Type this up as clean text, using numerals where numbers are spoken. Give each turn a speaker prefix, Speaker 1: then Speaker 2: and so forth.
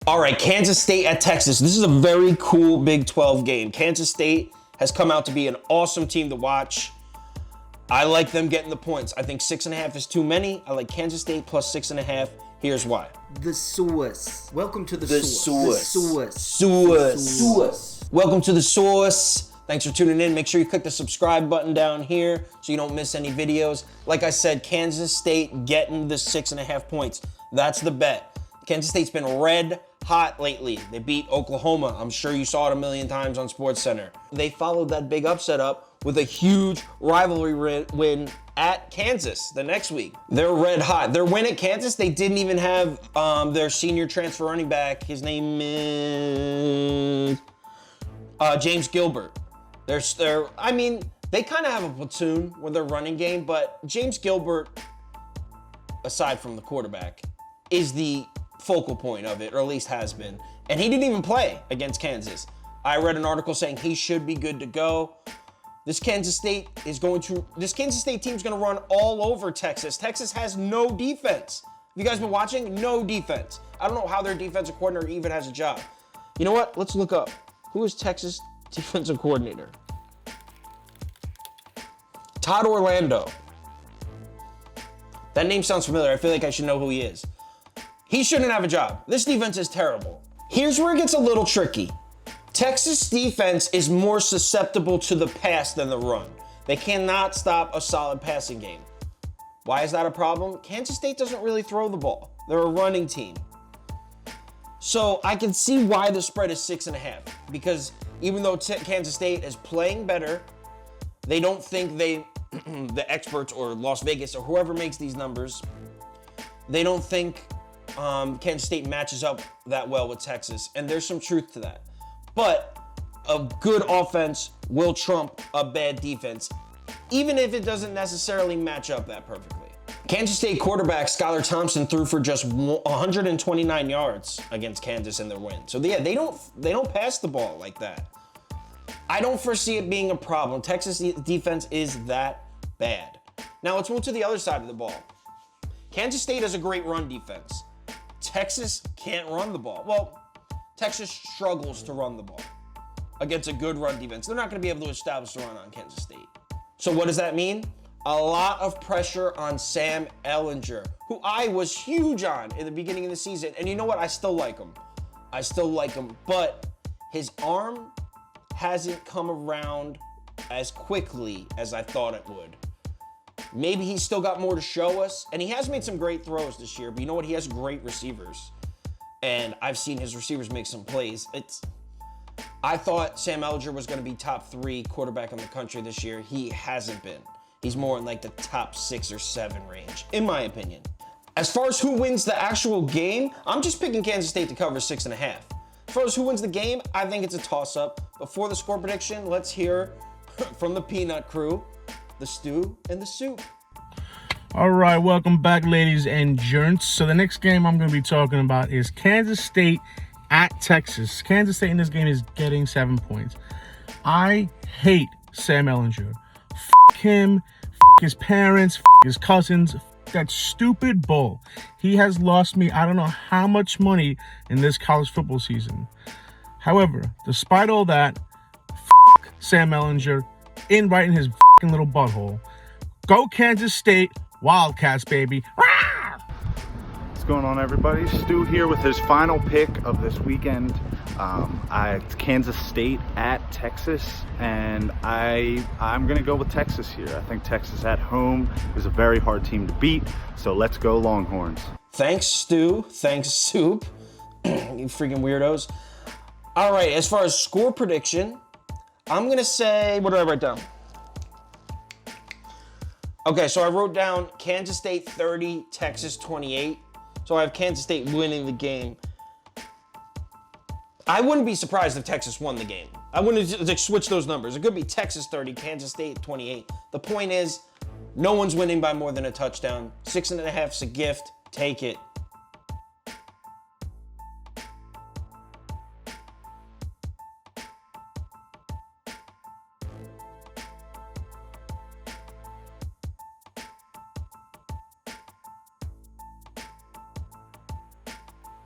Speaker 1: All right, Kansas State at Texas. This is a very cool Big 12 game. Kansas State has come out to be an awesome team to watch. I like them getting the points. I think 6.5 is too many. I like Kansas State plus 6.5. Here's why.
Speaker 2: The source. Welcome to the
Speaker 1: source.
Speaker 2: The source.
Speaker 1: Welcome to the source. Thanks for tuning in. Make sure you click the subscribe button down here so you don't miss any videos. Like I said, Kansas State getting the 6.5 points. That's the bet. Kansas State's been red hot lately. They beat Oklahoma. I'm sure you saw it a million times on SportsCenter. They followed that big upset up with a huge rivalry win at Kansas the next week. They're red hot. Their win at Kansas, they didn't even have their senior transfer running back. His name is James Gilbert. They kind of have a platoon with their running game, but James Gilbert, aside from the quarterback, is the focal point of it, or at least has been. And he didn't even play against Kansas. I read an article saying he should be good to go. This Kansas State team's gonna run all over Texas. Texas has no defense. Have you guys been watching? No defense. I don't know how their defensive coordinator even has a job. You know what? Let's look up. Who is Texas defensive coordinator? Todd Orlando. That name sounds familiar. I feel like I should know who he is. He shouldn't have a job. This defense is terrible. Here's where it gets a little tricky. Texas defense is more susceptible to the pass than the run. They cannot stop a solid passing game. Why is that a problem? Kansas State doesn't really throw the ball. They're a running team. So I can see why the spread is 6.5, because even though Kansas State is playing better, they don't think the experts or Las Vegas or whoever makes these numbers, they don't think Kansas State matches up that well with Texas, and there's some truth to that. But a good offense will trump a bad defense, even if it doesn't necessarily match up that perfectly. Kansas State quarterback Skylar Thompson threw for just 129 yards against Kansas in their win. So yeah, they don't pass the ball like that. I don't foresee it being a problem. Texas defense is that bad. Now let's move to the other side of the ball. Kansas State has a great run defense. Texas can't run the ball. Well, Texas struggles to run the ball against a good run defense. They're not going to be able to establish a run on Kansas State. So what does that mean? A lot of pressure on Sam Ehlinger, who I was huge on in the beginning of the season. And you know what? I still like him. But his arm hasn't come around as quickly as I thought it would. Maybe he's still got more to show us. And he has made some great throws this year. But you know what? He has great receivers. And I've seen his receivers make some plays. I thought Sam Ehlinger was going to be top 3 quarterback in the country this year. He hasn't been. He's more in like the top 6 or 7 range, in my opinion. As far as who wins the actual game, I'm just picking Kansas State to cover 6.5. As far as who wins the game, I think it's a toss-up. Before the score prediction, let's hear from the Peanut Crew, the stew and the soup.
Speaker 3: All right, welcome back, ladies and gents. So the next game I'm going to be talking about is Kansas State at Texas. Kansas State in this game is getting 7 points. I hate Sam Ehlinger. F*** him, f*** his parents, f*** his cousins, that stupid bull. He has lost me I don't know how much money in this college football season. However, despite all that, f*** Sam Ehlinger right in his f***ing little butthole. Go Kansas State. Wildcats, baby.
Speaker 4: What's going on, everybody? Stu here with his final pick of this weekend. It's Kansas State at Texas, and I'm going to go with Texas here. I think Texas at home is a very hard team to beat, so let's go Longhorns.
Speaker 1: Thanks, Stu. Thanks, Soup. You freaking weirdos. All right, as far as score prediction, I'm going to say, what did I write down? Okay, so I wrote down Kansas State 30, Texas 28. So I have Kansas State winning the game. I wouldn't be surprised if Texas won the game. I wouldn't just switch those numbers. It could be Texas 30, Kansas State 28. The point is, no one's winning by more than a touchdown. 6.5's a gift. Take it.